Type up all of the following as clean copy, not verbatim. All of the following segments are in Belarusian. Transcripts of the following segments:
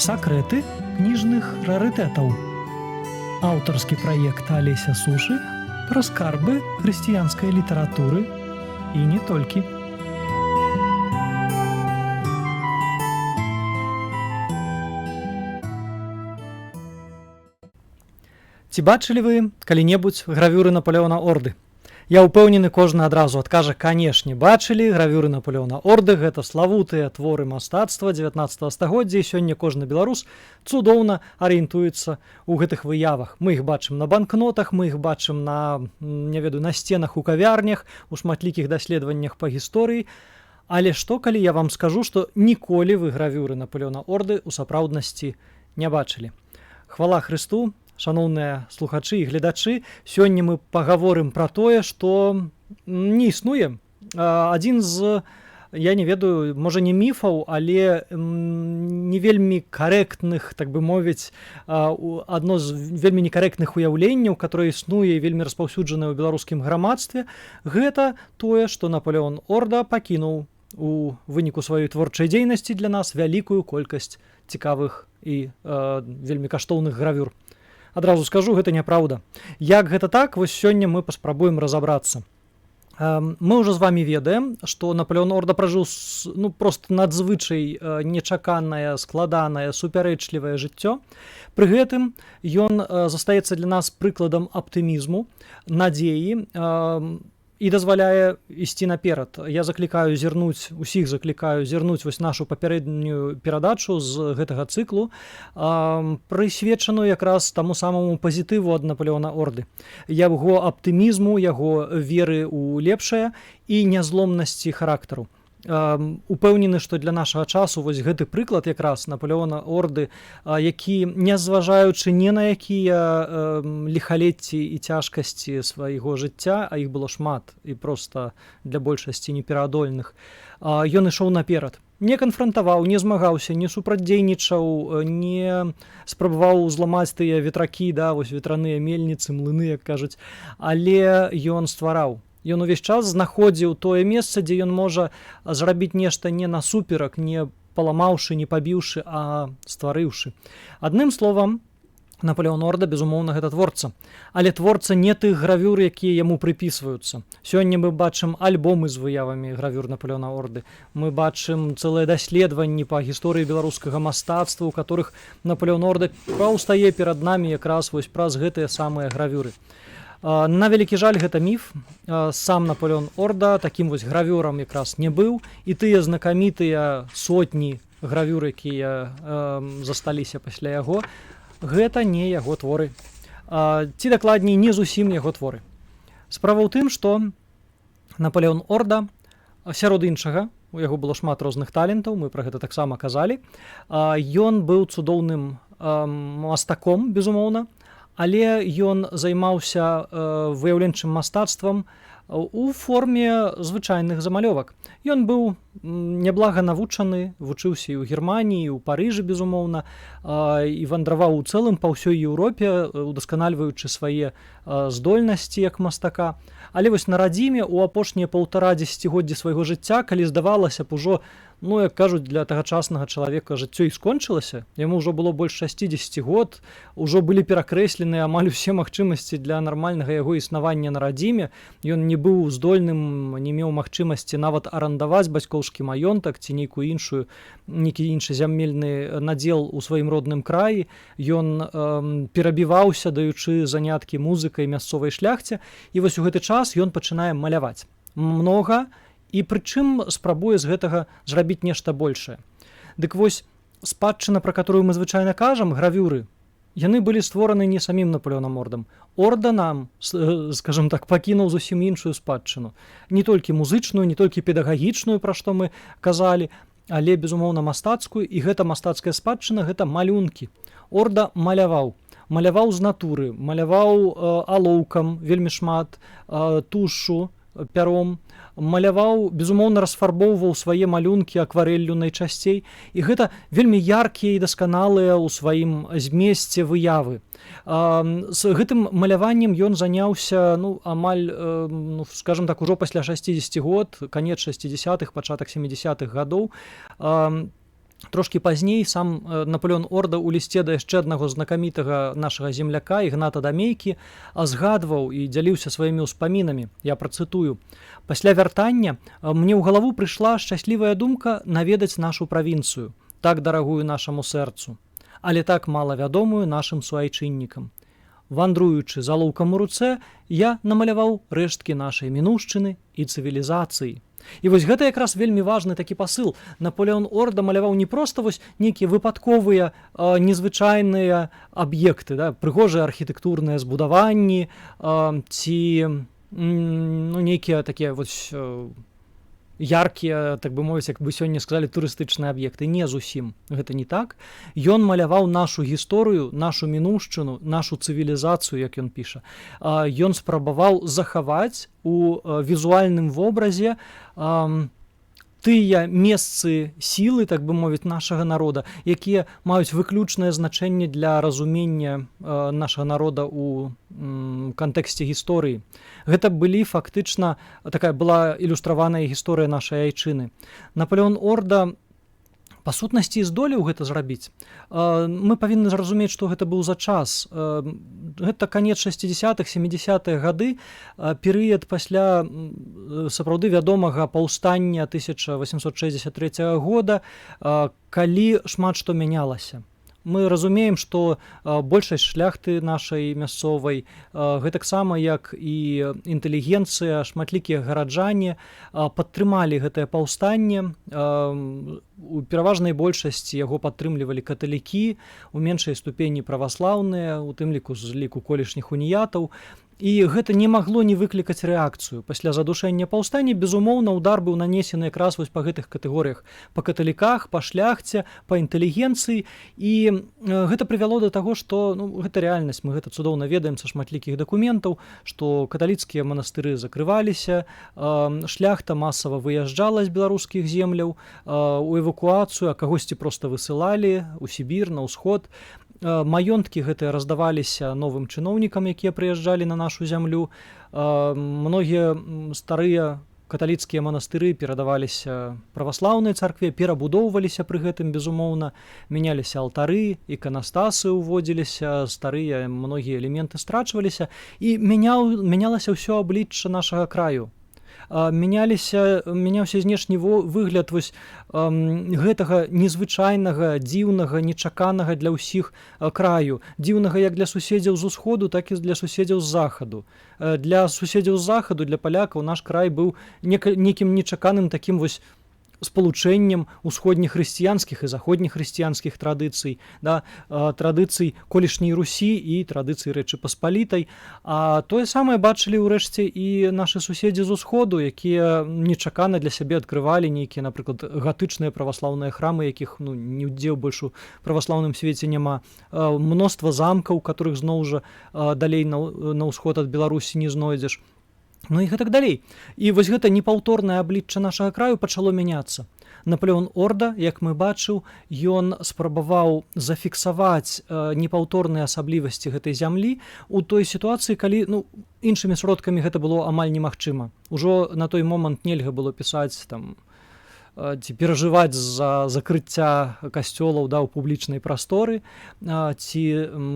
Сакрэты кніжных рарытэтаў. Аўтарскі праект Алеся Сушы пра скарбы хрысціянскай літаратуры і не толькі. Ці бачылі вы калі-небудзь гравюры Напалеона Орды? Я ўпэўнены, кожны адразу адкажа: канешне, бачылі гравюры Напалеона Орды, гэта славутыя творы мастацтва 19 стагоддзя, і сёння кожны беларус цудоўна арыентуецца ў гэтых выявах. Мы іх бачым на банкнотах, мы іх бачым на сценах у кавярнях, у шматлікіх даследаваннях па гісторыі. Але што, калі я вам скажу, што ніколі вы гравюры Напалеона Орды ў сапраўднасці не бачылі? Хвала Хрысту! Шаноўныя слухачы і гледачы, сёння мы пагаворым пра тое, што не існуе. Адзін з, я не ведаю, можа не міфаў, але не вельмі карэктных, так бы мовіць, адно з вельмі некарэктных уяўленняў, которое існуе і вельмі распаўсюджанае ў беларускім грамадстве, гэта тое, што Напалеон Орда пакінуў у выніку сваёй творчай дзейнасці для нас вялікую колькасць цікавых і вельмі каштоўных гравюр. Адразу скажу, гэта няпраўда. Як гэта так, вось сёння мы паспрабуем разабрацца. Мы ўжо з вамі ведаем, што Напалеон Орда пражыў проста надзвычай нечаканае, складанае, супярэчлівае жыццё. Пры гэтым ён застаецца для нас прыкладам аптымізму, надзеі, і дазваляе ісці наперад. Я усіх заклікаю зірнуць вось нашу папярэднюю перадачу з гэтага цыклу, прысвечаную якраз таму самому пазітыву ад Напалеона Орды. Яго аптымізму, яго веры ў лепшае і нязломнасці характару. Упэўнены, што для нашага часу вось гэты прыклад якраз Напалеона Орды, які, нязважаючы ні на якія ліхалецці і цяжкасці свайго жыцця, а іх было шмат і проста для большасці непераадольных, ён ішоў наперад. Не канфрантаваў, не змагаўся, не супрацьдзейнічаў, не спрабаваў зламаць тыя ветракі, вось ветраныя мельніцы, млыны, як кажуць, але ён ствараў. Ён увесь час знаходзіў тое месца, дзе ён можа зрабіць нешта не насуперак, не паламаўшы, не пабіўшы, а стварыўшы. Адным словам, Напалеон Орда, безумоўна, гэта творца. Але творца не тых гравюр, якія яму прыпісваюцца. Сёння мы бачым альбомы з выявамі гравюр Напалеона Орды. Мы бачым цэлыя даследаванні па гісторыі беларускага мастацтва, у которых Напалеон Орда паўстае перад намі якраз вось праз гэтыя самыя гравюры. На вялікі жаль, гэта міф. Сам Напалеон Орда такім вось гравюрам якраз не быў, і тыя знакамітыя сотні гравюр, якія засталіся пасля яго, гэта не яго творы. Ці дакладней, не зусім яго творы. Справа ў тым, што Напалеон Орда, сярод іншага, у яго было шмат розных талентаў, мы пра гэта таксама казалі, ён быў цудоўным мастаком, безумоўна, але ён займаўся выяўленчым мастацтвам у форме звычайных замалёвак. Ён быў няблага навучаны, вучыўся і ў Германіі, і ў Парыжы, безумоўна, і вандраваў у цэлым па ўсёй Еўропе, удасканальваючы свае здольнасці як мастака. Але вось на радзіме ў апошнія 1,5 дзесяцігоддзі свайго жыцця, калі здавалася б ужо, як кажуць, для тагачаснага чалавека жыццё і скончылася, яму ўжо было больш 60 год, ужо былі перакрэсленыя амаль усе магчымасці для нармальнага яго існавання на радзіме, ён не быў здольным, не меў магчымасці нават арандаваць бацькоўскі маёнтак ці нейкі іншы зямельны надзел у сваім родным краі, ён перабіваўся, даючы заняткі музыкай мясцовай шляхце, і вось у гэты час ён пачынае маляваць. Многа, і прычым спрабуе з гэтага зрабіць нешта большае. Дык вось спадчына, пра которую мы звычайна кажам, гравюры, яны былі створаны не самім Напалеонам Ордам. Орда нам, скажам так, пакінуў зусім іншую спадчыну. Не толькі музычную, не толькі педагагічную, пра што мы казалі, але, безумоўна, мастацкую, і гэта мастацкая спадчына, гэта малюнкі. Орда маляваў з натуры, маляваў алоўкам вельмі шмат, тушу, пяром, маляваў, безумоўна, расфарбоўваў свае малюнкі акварэллю найчасцей, і гэта вельмі яркія і дасканалыя ў сваім змесце выявы. З гэтым маляваннем ён заняўся амаль, скажем так, ужо пасля 60 год, канец 60-х, пачатак 70-х гадоў. Трошкі пазней сам Наполеон Орда ў лісце да яшчэ аднаго знакамітага нашага земляка Ігната Дамейкі згадваў і дзяліўся сваімі ўспамінамі. Я працытую: «Пасля вяртання мне ў галаву прыйшла шчаслівая думка наведаць нашу правінцыю, так дарагую нашаму сэрцу, але так мала вядомую нашым суайчыннікам. Вандруючы з алоўкам у руцэ, я намаляваў рэшткі нашай мінушчыны і цывілізацыі». І вось гэта якраз вельмі важны такі пасыл. Наполеон Орда маляваў не проста вось нейкія выпадковыя незвычайныя аб'екты, да, прыгожыя архітэктурныя збудаванні ці нейкія такія вось яркія, так бы мовіць, як бы сёння сказалі, турыстычныя аб'екты. Не зусім. Гэта не так. Ён маляваў нашу гісторыю, нашу мінушчыну, нашу цывілізацыю, як ён піша. Ён спрабаваў захаваць у візуальным вобразе тыя месцы сілы, так бы мовіць, нашага народа, якія маюць выключнае значэнне для разумення нашага народа ў кантэксце гісторыі. Гэта былі фактычна, такая была ілюстраваная гісторыя нашай айчыны. Наполеон Орда па сутнасці здолеў гэта зрабіць. Мы павінны зразумець, што гэта быў за час. Гэта канец 60-х, 70-х гады, перыяд пасля сапраўды вядомага паўстання 1863 года, калі шмат што мянялася. Мы разумеем, што большасць шляхты нашай мясцовай, гэтаксама як і інтэлігенцыя, шматлікія гараджане падтрымалі гэтае паўстанне. У пераважнай большасці яго падтрымлівалі каталікі, у меншай ступені праваслаўныя, у тым ліку з ліку колішніх уніятаў. І гэта не магло не выклікаць рэакцыю. Пасля задушэння паўстання, безумоўна, удар быў нанесены якраз вось па гэтых катэгорыях: па каталіках, па шляхце, па інтэлігенцыі. І гэта прывяло да таго, што гэта рэальнасць, мы гэта цудоўна ведаем са шматлікіх дакументаў, што каталіцкія манастыры закрываліся, шляхта масава выязджала з беларускіх земляў у эвакуацыю, а кагосьці проста высылалі ў Сібір, на ўсход. Маёнткі гэтыя раздаваліся новым чыноўнікам, якія прыязджалі на нашу зямлю. Многія старыя каталіцкія манастыры перадаваліся праваслаўнай царкве, перабудоўваліся пры гэтым, безумоўна, мяняліся алтары, іканастасы ўводзіліся, старыя многія элементы страчваліся, і мянялася ўсё аблічча нашага краю. Мяняўся знешні выгляд вось гэтага незвычайнага, дзіўнага, нечаканага для ўсіх краю. Дзіўнага як для суседзяў з усходу, так і для суседзяў з захаду. Для суседзяў з захаду, для палякаў, наш край быў некім нечаканым такім вось спалучэннем усходніх хрысціянскіх і заходніх хрысціянскіх традыцый, да, традыцый колішняй Русі і традыцый Рэчы Паспалітай. А тое самае бачылі ўрэшце і нашы суседзі з усходу, якія нечакана для сябе адкрывалі нейкія, напрыклад, гатычныя праваслаўныя храмы, якіх нідзе ў больш праваслаўным свеце няма. Мноства замкаў, которых зноў жа далей на ўсход ад Беларусі не знойдзеш. Ну і гэтак далей. І вось гэта непаўторнае аблічча нашага краю пачало мяняцца. Наполеон Орда, як мы бачыў, ён спрабаваў зафіксаваць непаўторныя асаблівасці гэтай зямлі у той сітуацыі, калі іншымі сродкамі гэта было амаль немагчыма. Ужо на той момант нельга было пісаць там ці перажываць за закрыцця касцёлаў, да, ў публічнай прасторы, ці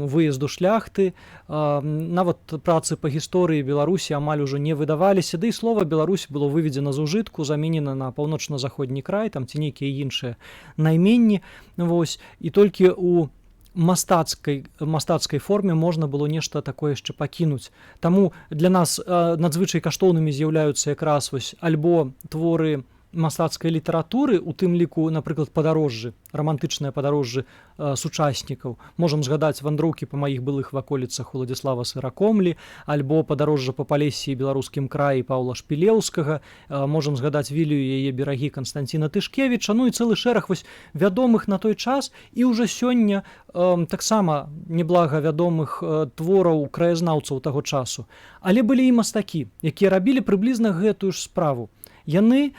выезду шляхты. Нават працы па гісторыі Беларусі амаль ужо не выдаваліся, да і слова Беларусь было выведзена з ужытку, заменена на паўночна-заходні край, там ці нейкія іншыя найменні. Вось. І толькі ў мастацкай форме можна было нешта такое яшчэ пакінуць. Таму для нас надзвычай каштоўнымі з'яўляюцца якраз вось альбо творы мастацкай літаратуры, у тым ліку, напрыклад, падарожжы, рамантычныя падарожжы сучаснікаў. Можам згадаць вандроўкі па маіх былых ваколіцах Уладзіслава Сыракомлі, альбо падарожжа па Палесе і беларускім краі Паўла Шпілеўскага, можам згадаць Вілію і яе берагі Канстанціна Тышкевіча, ну і цэлы шэраг вось вядомых на той час і ўжо сёння таксама неблага вядомых твораў краязнаўцаў таго часу. Але былі і мастакі, якія рабілі прыблізна гэтую ж справу. Яны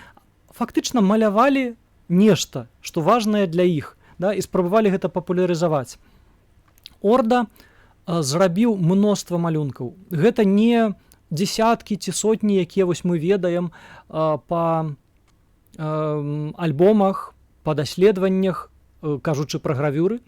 фактычна малявалі нешта, што важнае для іх, да, і спрабавалі гэта папулярызаваць. Орда зрабіў мноства малюнкаў. Гэта не дзесяткі ці сотні, якія вось мы ведаем па альбомах, па даследаваннях кажучы пра гравюры,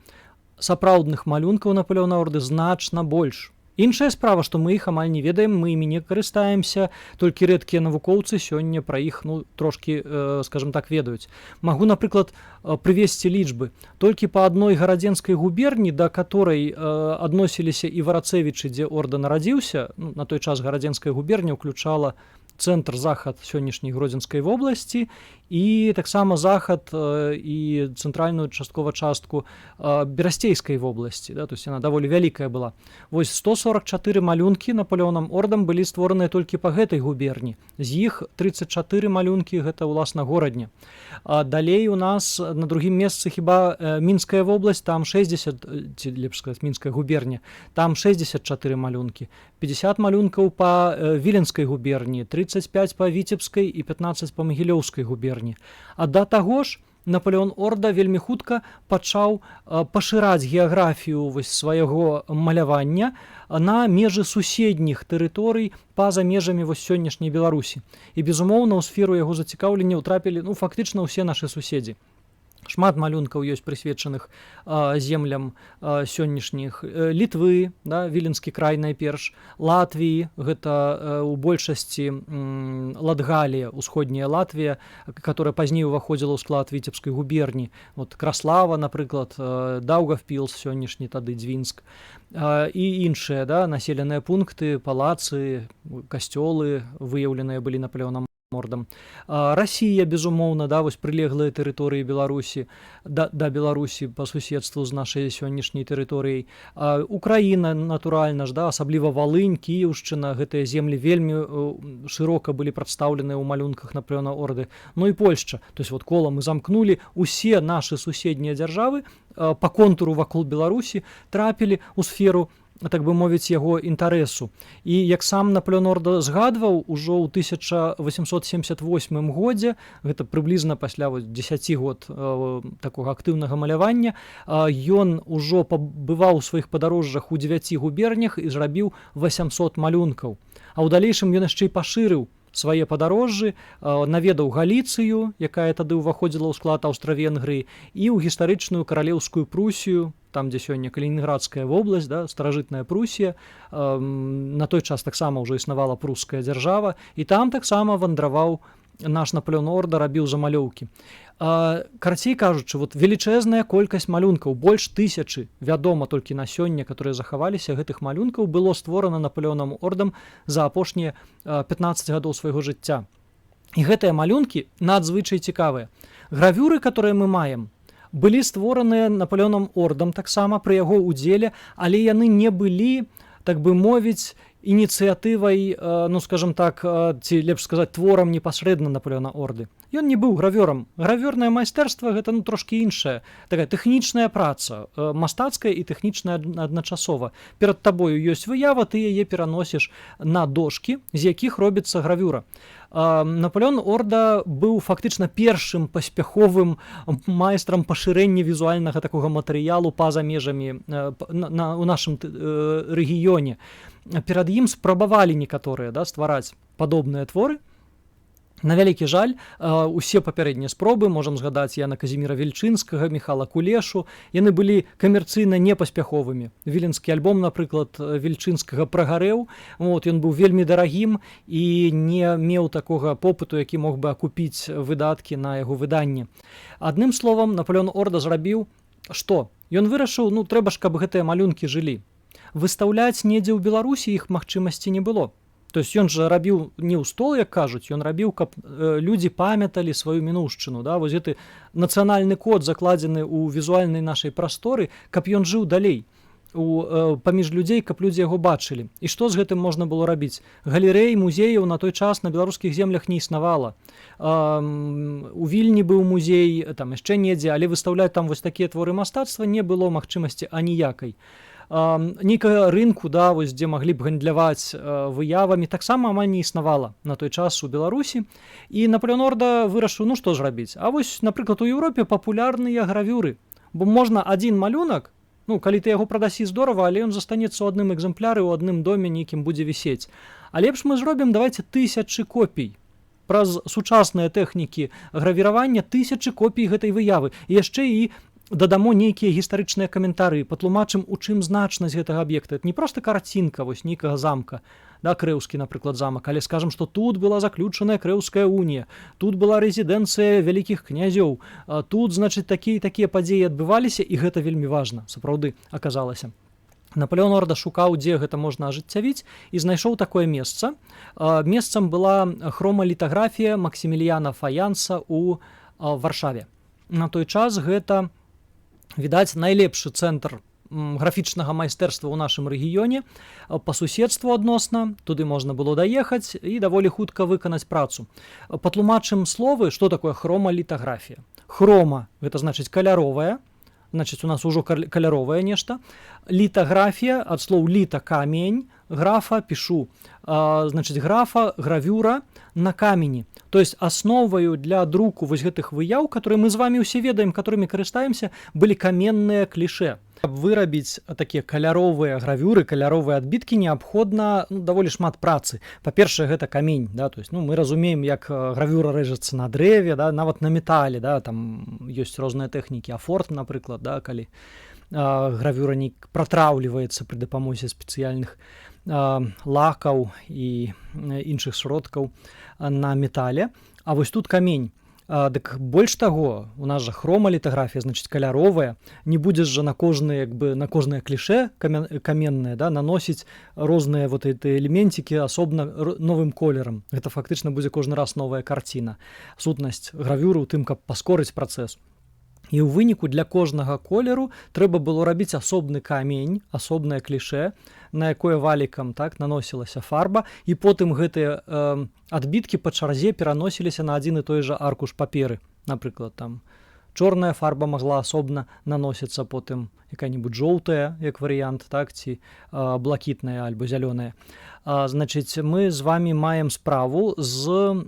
сапраўдных малюнкаў Напалеона Орды значна больш. Іншая справа, што мы іх амаль не ведаем, мы імі не карыстаемся, толькі рэдкія навукоўцы сёння пра іх трошкі, скажем так, ведаюць. Магу, напрыклад, прывесці лічбы. Толькі па адной гарадзенскай губерні, да которой адносіліся і Варацэвічы, дзе Орда нарадзіўся, на той час гарадзенская губерня ўключала цэнтр захад сённяшняй Гродзенскай вобласці і таксама захад і цэнтральную часткова частку Берасцейскай вобласці, да, то есть яна даволі вялікая была. Вось 144 малюнкі Напалеонам Ордам былі створаныя толькі па гэтай губерні. З іх 34 малюнкі гэта ўласна горадня. Далей у нас на другім месцы хіба Мінская вобласць, там 60, ці лепш сказаць, Мінская губерня, там 64 малюнкі. 50 малюнкаў па Віленскай губерні, 35 па Віцебскай і 15 па Магілёўскай губерні. А да таго ж Напалеон Орда вельмі хутка пачаў пашыраць геаграфію свайго малявання на межы суседніх тэрыторый па-за межамі сённяшняй Беларусі. І, безумоўна, у сферу яго зацікаўлення ўтрапілі фактычна ўсе нашы суседзі. Шмат малюнкаў ёсць прысвечаных землям сённяшніх Літвы, да, Віленскі край найперш, Латвіі, гэта у большасці Латгалія, усходняя Латвія, которая пазней уваходзіла ў склад Віцебскай губерні. Вот Краслава, напрыклад, Даўгавпілс, сённяшні тады Дзвінск, і іншыя, да, населеныя пункты, палацы, касцёлы выяўленыя былі Напалеонам Ордам. Расія, безумоўна, да, вось прылеглыя тэрыторыі Беларусі да Беларусі па суседству з нашай сённяшняй тэрыторыяй. Украіна, натуральна ж, да, асабліва Валынь, Кіеўшчына, гэтыя землі вельмі шырока былі прадстаўленыя ў малюнках Напалеона Орды. Ну і Польшча. То есть вот кола мы замкнулі, усе нашы суседнія дзяржавы па контуру вакол Беларусі трапілі ў сферу, так бы мовіць, яго інтарэсу. І як сам Напалеон Орда згадваў, ужо ў 1878 годзе, гэта прыблізна пасля 10 год такога актыўнага малявання, ён ужо пабываў у сваіх падарожжах у 9 губернях і зрабіў 800 малюнкаў. А ў далейшым ён яшчэ і пашырыў свае падарожжы, наведаў Галіцыю, якая тады ўваходзіла ў склад Аўстра-Венгрыі, і ў гістарычную каралеўскую Прусію, там, дзе сёння Калінінградская вобласць, да, старажытная Прусія, на той час таксама ўжо існавала пруская дзяржава, і там таксама вандраваў наш Напалеон Орда, рабіў замалёўкі. Карацей кажучы, вот велічэзная колькасць малюнкаў, больш 1000, вядома толькі на сёння, которые захаваліся, гэтых малюнкаў было створана Напалеонам Ордам за апошнія 15 гадоў свайго жыцця. І гэтыя малюнкі надзвычай цікавыя. Гравюры, которые мы маем, былі створаныя Напалеонам Ордам таксама пры яго ўдзеле, але яны не былі, так бы мовіць, ініцыятывай, ну, скажем так, ці лепш сказаць, творам непасрэдна Напалеона Орды. Ён не быў гравёрам. Гравёрнае майстэрства гэта трошкі іншая, такая тэхнічная праца, мастацкая і тэхнічная адначасова. Перад табою ёсць выява, ты яе пераносіш на дошкі, з якіх робіцца гравюра. Напалеон Орда быў фактычна першым паспяховым майстрам пашырэння візуальнага такога матэрыялу па-за межамі у нашым рэгіёне. Перад ім спрабавалі некаторыя, да, ствараць падобныя творы. На вялікі жаль, усе папярэднія спробы, можам згадаць Яна Казіміра Вільчынскага, Міхала Кулешу, яны былі камерцыйна непаспяховымі. Віленскі альбом, напрыклад, Вільчынскага прагарэў, вот, ён быў вельмі дарагім і не меў такога попыту, які мог бы акупіць выдаткі на яго выданне. Адным словам, Напалеон Орда зрабіў што? Ён вырашыў, ну, трэба ж, каб гэтыя малюнкі жылі. Выстаўляць недзе ў Беларусі іх магчымасці не было. То есть ён жа рабіў не ў стол, як кажуць, ён рабіў, каб людзі памяталі сваю мінуўшчыну, да, вось гэты нацыянальны код закладзены ў візуальнай нашай прасторы, каб ён жыў далей паміж людзей, каб людзі яго бачылі. І што з гэтым можна было рабіць? Галерэй, музеяў на той час на беларускіх землях не існавала. У Вільні быў музей, там яшчэ недзе, але выстаўляць там вось такія творы мастацтва не было магчымасці аніякай. Нейкага рынку, да, вось, дзе маглі б гандляваць выявамі, таксама амаль не існавала на той час у Беларусі. І Напалеон Орда вырашыў, ну што ж рабіць? А вось, напрыклад, у Еўропе папулярныя гравюры. Бо можна адзін малюнак, ну, калі ты яго прадасі здорава, але ён застанецца ў адным экземпляры, ў адным доме нейкім будзе вісець. А лепш мы зробім, давайце, 1000 копій. Праз сучасныя тэхнікі гравіравання 1000 копій гэтай выявы. І яшчэ і дадамо нейкія гістарычныя каментары, патлумачым, у чым значнасць гэтага аб'екта. Это не проста карцінка вось нейкага замка, да, Крэўскі, напрыклад, замак, але скажам, што тут была заключаная Крэўская унія, тут была рэзідэнцыя вялікіх князёў, тут, значыць, такія падзеі адбываліся, і гэта вельмі важна, сапраўды аказалася. Напалеон Орда шукаў, дзе гэта можна ажыццявіць, і знайшоў такое месца. Месцам была хромалітаграфія Максіміліяна Фаянса ў Варшаве. На той час гэта, відаць, найлепшы цэнтр графічнага майстэрства ў нашым рэгіёне, па суседству адносна, туды можна было даехаць і даволі хутка выканаць працу. Патлумачым словы, што такое хромалітаграфія. Хрома – гэта значыць каляровая, значыць, у нас ужо каляровае нешта. Літаграфія, ад слоў літа – камень, графа – пішу. Значыць, графа – гравюра на камені. То есть асноваю для друку вось гэтых выяў, которые мы з вами ўсе ведаем, которымі карыстаемся, былі каменныя кліше. Каб вырабіць такія каляровыя гравюры, каляровыя адбіткі, неабходна даволі шмат працы. Па-першае, гэта камень, да, то есть, мы разумеем, як гравюра рэжацца на дрэве, да, нават на метале, да, там ёсць розныя тэхнікі, афорт, напрыклад, да, калі гравюра не пратраўліваецца пры дапамозе спецыяльных лакаў і іншых сродкаў на метале. А вось тут камень. Дык больш таго, у нас жа хромалітаграфія, значыць, каляровая, не будзеш жа на кожнае кліше каменнае, да, наносіць розныя вот эти элементики асобна новым колерам. Гэта фактычна будзе кожны раз новая карціна. Сутнасць гравюры ў тым, каб паскорыць працэс. І ў выніку для кожнага колеру трэба было рабіць асобны камень, асобнае кліше, на якое валікам, так, наносілася фарба, і потым гэтыя адбіткі па чарзе пераносіліся на адзін і той жа аркуш паперы. Напрыклад, там чорная фарба магла асобна наносіцца, потым якая-небудзь жоўтая, як варыянт, так, ці блакітная альбо зялёная. Значыць, мы з вами маем справу з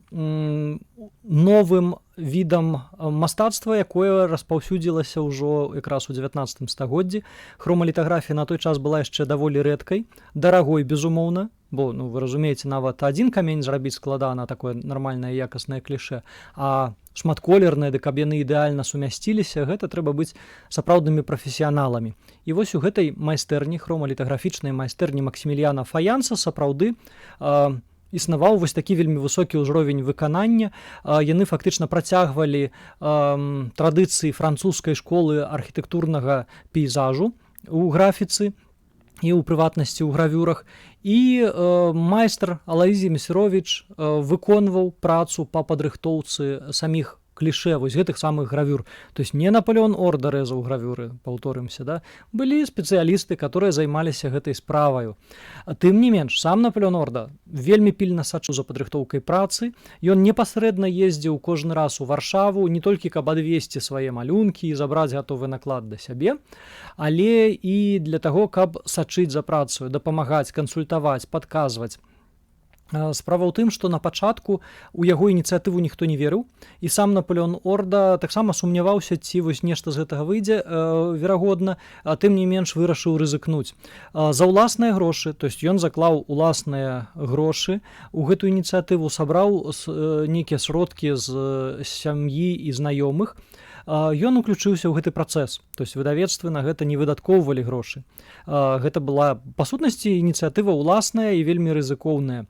новым відам мастацтва, якое распаўсюдзілася ўжо якраз у 19 стагоддзі. Хромалітаграфія на той час была яшчэ даволі рэдкай, дарагой, безумоўна, бо, вы разумееце, нават адзін камень зрабіць складана, такое нармальнае якаснае кліше, а шматколерныя, ды каб яны ідэальна сумясціліся, гэта трэба быць сапраўднымі прафесіяналамі. І вось у гэтай майстэрні, хромалітаграфічнай майстэрні Максіміліяна Фаянса сапраўды існаваў вось такі вельмі высокі ўзровень выканання. Яны фактычна працягвалі традыцыі французскай школы архітэктурнага пейзажу у графіцы і ў прыватнасці ў гравюрах. І майстар Алаізій Месіровіч выконваў працу па падрыхтоўцы саміх кліше вось гэтых самых гравюр. То есть не Напалеон Орда рэзаў гравюры, паўторымся, да? Былі спецыялісты, которые займаліся гэтай справаю. Тым не менш, сам Напалеон Орда вельмі пільна сачыў за падрыхтоўкай працы. Ён непасрэдна ездзіў кожны раз у Варшаву, не толькі каб адвесці свае малюнкі і забраць гатовы наклад да сябе, але і для таго, каб сачыць за працаю, дапамагаць, кансультаваць, падказваць. Справа ў тым, што на пачатку у яго ініцыятыву ніхто не верыў, і сам Напалеон Орда таксама сумняваўся, ці вось нешта з гэтага выйдзе, верагодна, а тым не менш вырашыў рызыкнуць. За ўласныя грошы, то есть ён заклаў уласныя грошы, у гэтую ініцыятыву сабраў нейкія сродкі з сям'і і знаёмых, ён уключыўся ў гэты працэс, то есть выдавецтвы на гэта не выдаткоўвалі грошы. Гэта была, па сутнасці, ініцыятыва ўласная і вельмі рызыкоўная.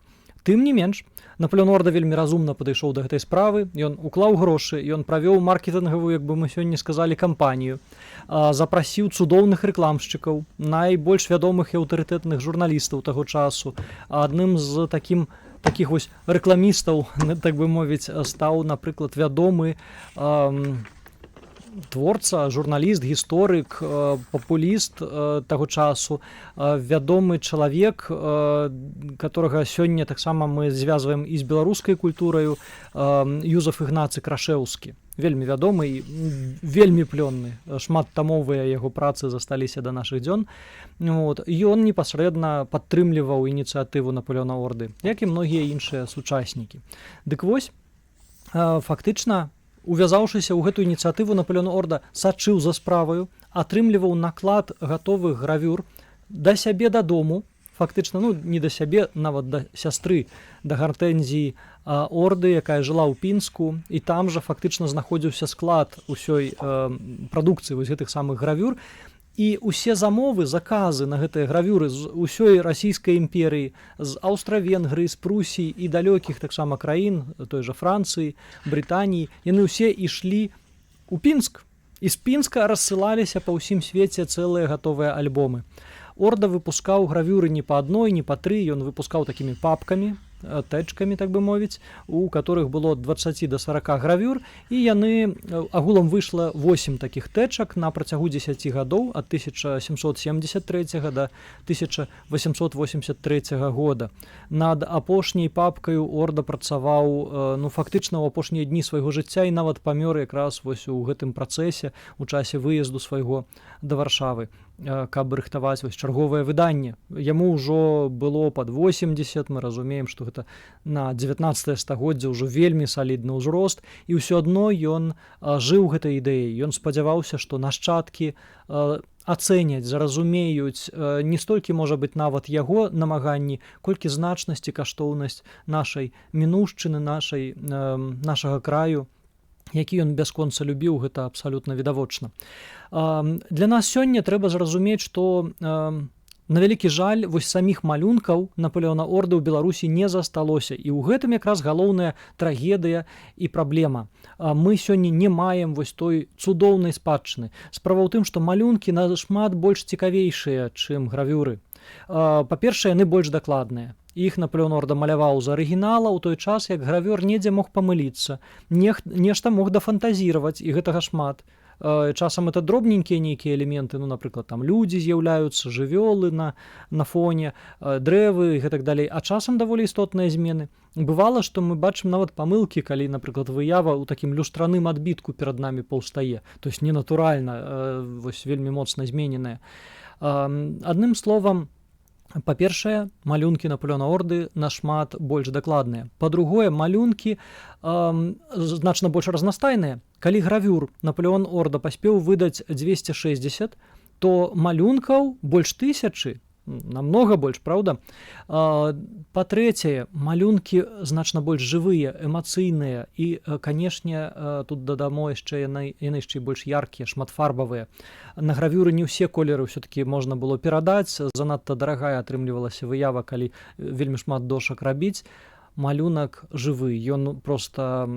Тым не менш, Напалеон Орда вельмі разумна падышоў да гэтай справы, ён уклаў грошы, ён правёў маркетынгавую, як бы мы сёння сказалі, кампанію, запрасіў цудоўных рэкламшчыкаў, найбольш вядомых і аўтарытэтных журналістаў таго часу. Адным з такіх вось рэкламістаў, так бы мовіць, стаў, напрыклад, вядомы творца, журналіст, гісторык, папуліст таго часу, вядомы чалавек, которага сёння таксама мы звязваем і з беларускай культураю, Юзеф Ігнацый Крашэўскі. Вельмі вядомы і вельмі плённы. Шматтамовыя яго працы засталіся да нашых дзён. Ён непасрэдна падтрымліваў ініцыятыву Напалеона Орды, як і многія іншыя сучаснікі. Дык вось, фактычна, увязаўшыся ў гэтую ініцыятыву, Напалеон Орда сачыў за справаю, атрымліваў наклад гатовых гравюр да сябе дадому, фактычна, ну, не да сябе, нават да сястры, да Гартэнзіі Орды, якая жыла ў Пінску, і там жа фактычна знаходзіўся склад усёй прадукцыі вось гэтых самых гравюр. І ўсе замовы, заказы на гэтыя гравюры з усёй расійскай імперыі, з Аўстра-Венгрыі, з Прусіі і далёкіх таксама краін, той жа Францыі, Брытаніі, яны ўсе ішлі ў Пінск. І з Пінска рассылаліся па ўсім свеце цэлыя гатовыя альбомы. Орда выпускаў гравюры не па адной, не па тры, ён выпускаў такімі папкамі, тэчкамі, так бы мовіць, у которых было ад 20 до 40 гравюр, і яны агулам выйшла 8 такіх тэчак на працягу 10 гадоў ад 1773 да 1883 года. Над апошняй папкаю Орда працаваў, ну, фактычна ў апошнія дні свайго жыцця і нават памёр якраз вось у гэтым працэсе у часе выезду свайго да Варшавы, каб рыхтаваць вось чарговае выданне. Яму ўжо было пад 80, мы разумеем, што гэта на 19 стагоддзе ўжо вельмі салідны ўзрост, і ўсё адно ён жыў гэтай ідэяй. Ён спадзяваўся, што нашчадкі ацэняць, зразумеюць не столькі, можа быць, нават яго намаганні, колькі значнасць і каштоўнасць нашай мінушчыны, нашага краю, які ён бясконца любіў, гэта абсалютна відавочна. Для нас сёння трэба зразумець, што на вялікі жаль, вось саміх малюнкаў Напалеона Орды ў Беларусі не засталося. І ў гэтым якраз галоўная трагедыя і праблема. Мы сёння не маем вось той цудоўнай спадчыны. Справа ў тым, што малюнкі нашмат больш цікавейшыя, чым гравюры. Па-першае, яны больш дакладныя. Іх Напалеон Орда маляваў з арыгінала ў той час, як гравёр недзе мог памыліцца, нешта мог дафантазіраваць, і гэтага шмат. Часам это дробненькія нейкія элементы, ну, напрыклад, там людзі з'яўляюцца, жывёлы на фоне, дрэвы і гэтак далей, а часам даволі істотныя змены. Бывала, што мы бачым нават памылкі, калі, напрыклад, выява ў такім люстраным адбітку перад намі паўстае, то есть ненатуральна, вось вельмі моцна змененая. Адным словам, па-першае, малюнкі Напалеона Орды нашмат больш дакладныя. Па-другое, малюнкі значна больш разнастайныя. Калі гравюр Напалеон Орда паспеў выдаць 260, то малюнкаў больш 1000, намнога больш, праўда? Па-трэцяе, малюнкі значна больш жывыя, эмацыйныя і, канешне, тут дадамо яшчэ яны яшчэ больш яркія, шматфарбавыя. На гравюры не ўсе колеры ўсё-такі можна было перадаць, занадта дарагая атрымлівалася выява, калі вельмі шмат дошак рабіць. Малюнак жывы, ён проста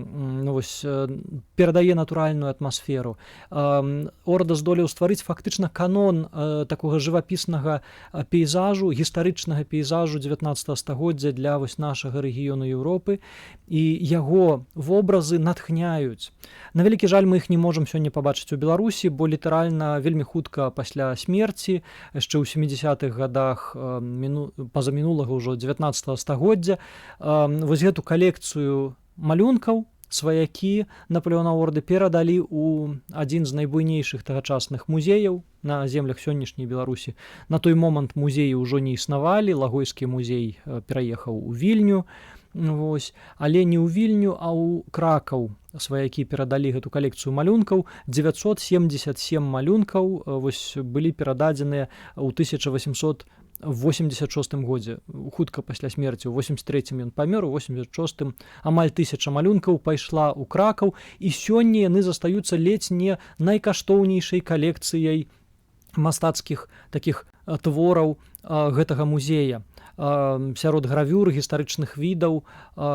перадае натуральную атмасферу. Орда здолеў стварыць фактычна канон такога жывапіснага пейзажу, гістарычнага пейзажу 19 стагоддзя для вось нашага рэгіёну Еўропы, і яго вобразы натхняюць. На вялікі жаль, мы іх не можам сёння пабачыць у Беларусі, бо літаральна вельмі хутка пасля смерці, яшчэ ў 70-х гадах пазамінулага ўжо 19 стагоддзя, вось гэту калекцыю малюнкаў сваякі Напалеона Орды перадалі ў адзін з найбуйнейшых тагачасных музеяў на землях сённяшняй Беларусі. На той момант музеі ўжо не існавалі, Лагойскі музей пераехаў у Вільню, але не ў Вільню, а ў Кракаў сваякі перадалі гэту калекцыю малюнкаў. 977 малюнкаў былі перададзеныя ў 1886 годзе, хутка пасля смерці. У 83-м ён памёр, у 86-м амаль 1000 малюнкаў пайшла ў Кракаў, і сёння яны застаюцца ледзь не найкаштоўнейшай калекцыяй мастацкіх такіх твораў гэтага музея. Сярод гравюр, гістарычных відаў,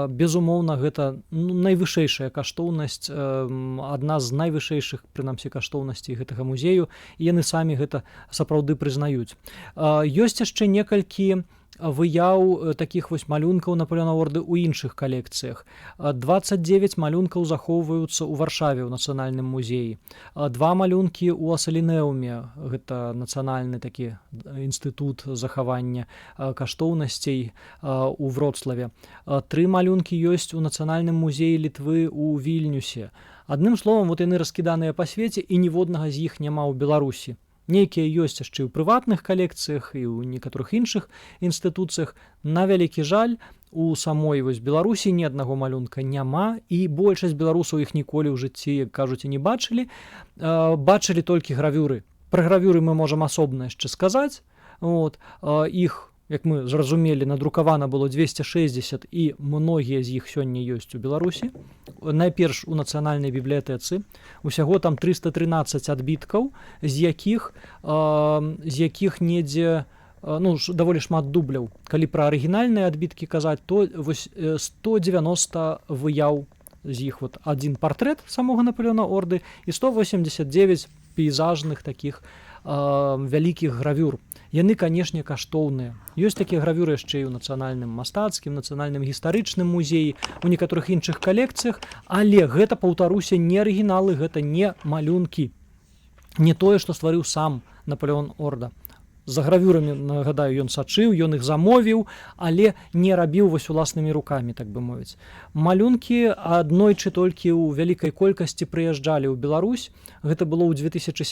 безумоўна, гэта найвышэйшая каштоўнасць, адна з найвышэйшых, прынамсі, каштоўнасцей гэтага музею, і яны самі гэта сапраўды прызнаюць. Ёсць яшчэ некалькі выяў такіх вось малюнкаў Напалеона Орды ў іншых калекцыях. 29 малюнкаў захоўваюцца ў Варшаве ў нацыянальным музеі. 2 малюнкі ў Асалінеуме, гэта нацыянальны такі інстытут захавання каштоўнасцей у Вроцлаве. 3 малюнкі ёсць у нацыянальным музеі Літвы ў Вільнюсе. Адным словам, вот яны раскіданыя па свеце, і ніводнага з іх няма ў Беларусі. Нейкія ёсць яшчэ ў прыватных калекцыях і ў некаторых іншых інстытуцыях. На вялікі жаль, у самой вось Беларусі ні аднаго малюнка няма, і большасць беларусаў іх ніколі ў жыцці, як кажуць, і не бачылі. Бачылі толькі гравюры. Пра гравюры мы можам асобна яшчэ сказаць. Іх як мы зразумелі, надрукавана было 260, і многія з іх сёння ёсць у Беларусі. Найперш у нацыянальнай бібліятэцы. Усяго там 313 адбіткаў, з якіх недзе даволі шмат дубляў. Калі пра арыгінальныя адбіткі казаць, то вось 190 выяў з іх адзін партрэт самога Наполеона Орды і 189 пейзажных такіх вялікіх гравюр. Яны, канешне, каштоўныя. Ёсць такія гравюры яшчэ і ў нацыянальным мастацкім, нацыянальным гістарычным музеі, у некаторых іншых калекцыях, але гэта, паўтаруся, не арыгіналы, гэта не малюнкі. Не тое, што стварыў сам Наполеон Орда. За гравюрамі, нагадаю, ён сачыў, ён іх замовіў, але не рабіў вось уласнымі рукамі, так бы мовіць. Малюнкі аднойчы толькі ў вялікай колькасці прыязджалі ў Беларусь. Гэта было ў 2017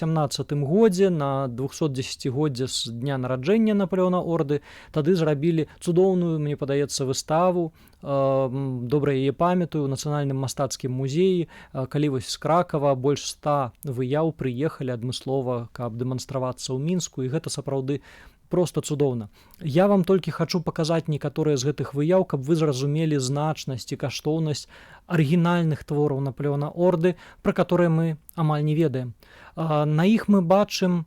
годзе, на 210годдзе з дня нараджэння Наполеона Орды. Тады зрабілі цудоўную, мне падаецца, выставу. Добра яе памятаю, у нацыянальным мастацкім музеі, калі вось з Кракава больш 100 выяў прыехалі адмыслова, каб дэманстравацца ў Мінску, і гэта сапраўды проста цудоўна. Я вам толькі хачу паказаць некаторыя з гэтых выяў, каб вы зразумелі значнасць і каштоўнасць арыгінальных твораў Наполеона Орды, пра которые мы амаль не ведаем. На іх мы бачым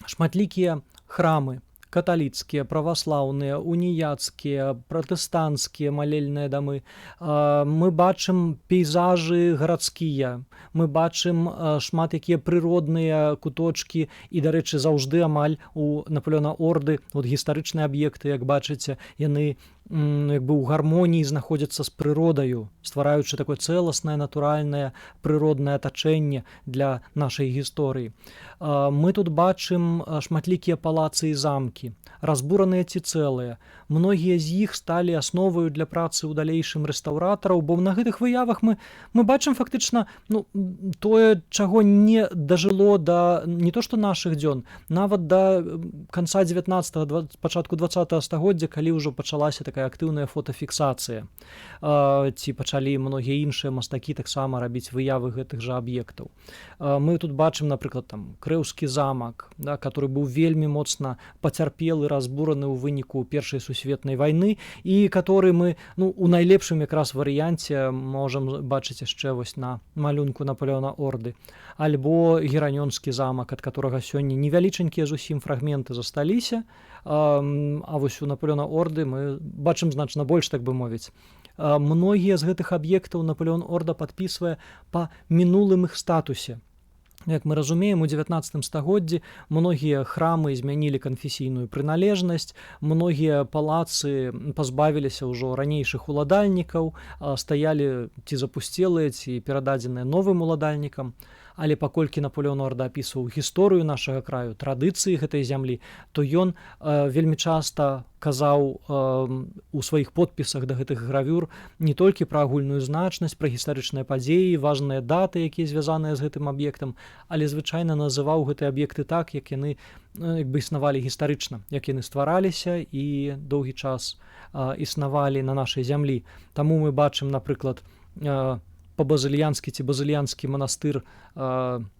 шматлікія храмы, каталіцкія, праваслаўныя, уніяцкія, пратэстанцкія малельныя дамы. Мы бачым пейзажы гарадскія, мы бачым шмат якія прыродныя куточкі, і, дарэчы, заўжды амаль у Наполеона Орды гістарычныя аб'екты, як бачыце, яны ў гармоніі знаходзяцца з прыродаю, ствараючы такое цэласнае, натуральнае, прыроднае атачэнне для нашай гісторыі. Мы тут бачым шматлікія палацы і замкі, разбураныя ці цэлыя. Многія з іх сталі асноваю для працы ў далейшым рэстаўратараў, бо на гэтых выявах мы бачым фактычна тое, чаго не дажыло да не то што нашых дзён, нават да канца 19-го, пачатку 20-го стагоддзя, калі ўжо пачалася такая актыўная фотафіксацыя. Ці пачалі многія іншыя мастакі таксама рабіць выявы гэтых жа аб'ектаў. Мы тут бачым, напрыклад, там Крэўскі замак, который быў вельмі моцна пацярпелы, разбураны ў выніку Першай сусветнай вайны, і который мы у найлепшым якраз варыянце можам бачыць яшчэ вось на малюнку Наполеона Орды. Альбо Геранёнскі замак, ад которага сёння невялічанькія зусім фрагменты засталіся, а вось у Наполеона Орды мы бачым значна больш, так бы мовіць. Многія з гэтых аб'ектаў Наполеон Орда падпісвае па мінулым іх статусе. Як мы разумеем, у 19 стагоддзі многія храмы змянілі канфесійную прыналежнасць, многія палацы пазбавіліся ўжо ранейшых уладальнікаў, стаялі ці запусцелыя, ці перададзеныя новым уладальнікам. Але паколькі Наполеон Орда апісваў гісторыю нашага краю, традыцыі гэтай зямлі, то ён вельмі часта казаў у сваіх подпісах да гэтых гравюр не толькі пра агульную значнасць, пра гістарычныя падзеі, важныя даты, якія звязаныя з гэтым аб'ектам, але звычайна называў гэтыя аб'екты так, як яны існавалі гістарычна, як яны ствараліся і доўгі час існавалі на нашай зямлі. Таму мы бачым, напрыклад, па-базыльянскі ці базыльянскі манастыр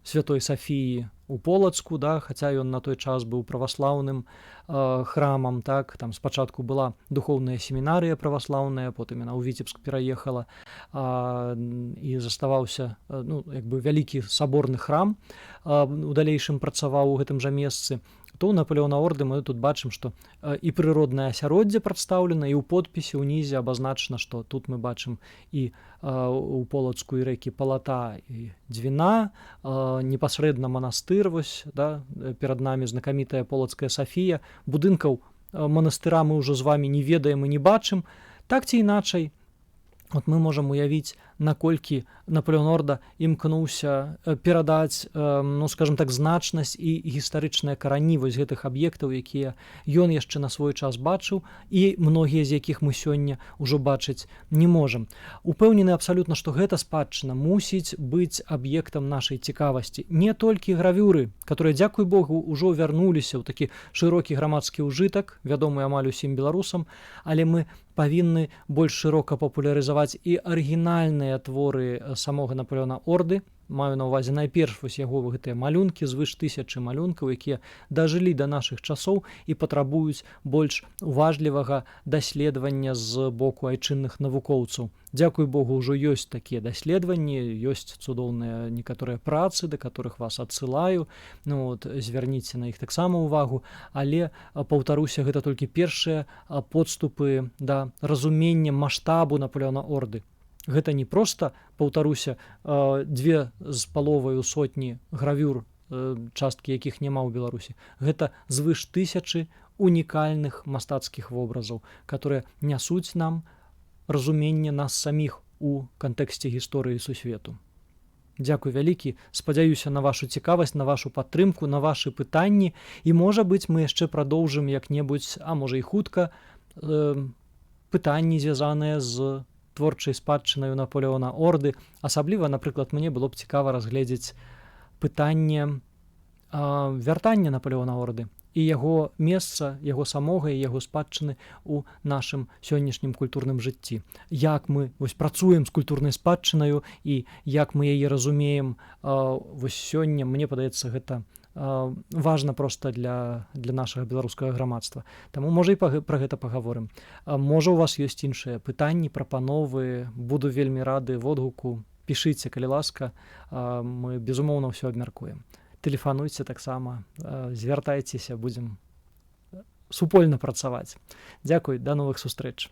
Святой Сафіі у Полацку, хаця ён на той час быў праваслаўным храмам, так, там спачатку была духоўная семінарыя праваслаўная, потым яна ў Віцебск пераехала, і заставаўся вялікі саборны храм, у далейшым працаваў у гэтым жа месцы. То у Наполеона Орды мы тут бачым, што і прыроднае асяроддзе прадстаўлена, і ў подпісе ўнізе абазначана, што тут мы бачым і у Полацку і рэкі Палата і Дзвіна, непасрэдна манастыр, вось, перад намі знакамітая Полацкая Сафія. Будынкаў манастыра мы ўжо з вамі не ведаем і не бачым. Так ці іначай, мы можам уявіць, наколькі Наполеон Орда імкнуўся перадаць, скажем так, значнасць і гістарычныя карані вось гэтых аб'ектаў, якія ён яшчэ на свой час бачыў, і многія з якіх мы сёння ўжо бачыць не можам. Упэўнены абсалютна, што гэта спадчына мусіць быць аб'ектам нашай цікавасці. Не толькі гравюры, которые, дзякуй Богу, ўжо вярнуліся ў такі шырокі грамадскі ўжытак, вядомы амаль усім беларусам, але мы павінны больш шырока папулярызаваць і арыгінальныя унікальныя творы самога Напалеона Орды. Маю на ўвазе найперш вось яго гэтыя малюнкі, звыш 1000 малюнкаў, якія дажылі да нашых часоў і патрабуюць больш уважлівага даследавання з боку айчынных навукоўцаў. Дзякуй Богу, ўжо ёсць такія даследаванні, ёсць цудоўныя некаторыя працы, да которых вас адсылаю. Звярніце на іх таксама ўвагу, але, паўтаруся, гэта толькі першыя подступы да разумення маштабу Напалеона Орды. Гэта не проста, паўтаруся, 2,5 сотні гравюр, часткі якіх няма ў Беларусі. Гэта звыш 1000 унікальных мастацкіх вобразаў, которые нясуць нам разуменне нас саміх у кантэксце гісторыі сусвету. Дзякуй вялікі, спадзяюся на вашу цікавасць, на вашу падтрымку, на вашы пытанні, і, можа быць, мы яшчэ прадоўжым як-небудзь, а можа і хутка, пытанні, звязаныя з творчай спадчынаю Напалеона Орды. Асабліва, напрыклад, мне было б цікава разгледзець пытанне вяртання Напалеона Орды і яго месца, яго самога і яго спадчыны ў нашым сённяшнім культурным жыцці. Як мы працуем з культурнай спадчынаю і як мы яе разумеем сёння, мне падаецца, гэта важна проста для нашага беларускага грамадства. Таму, можа, і пра гэта пагаворым. Можа, у вас ёсць іншыя пытанні, прапановы, буду вельмі рады водгуку. Пішыце, калі ласка, мы, безумоўна, ўсё абмяркуем. Тэлефануйце таксама, звяртайцеся, будзем супольна працаваць. Дзякуй, да новых сустрэч.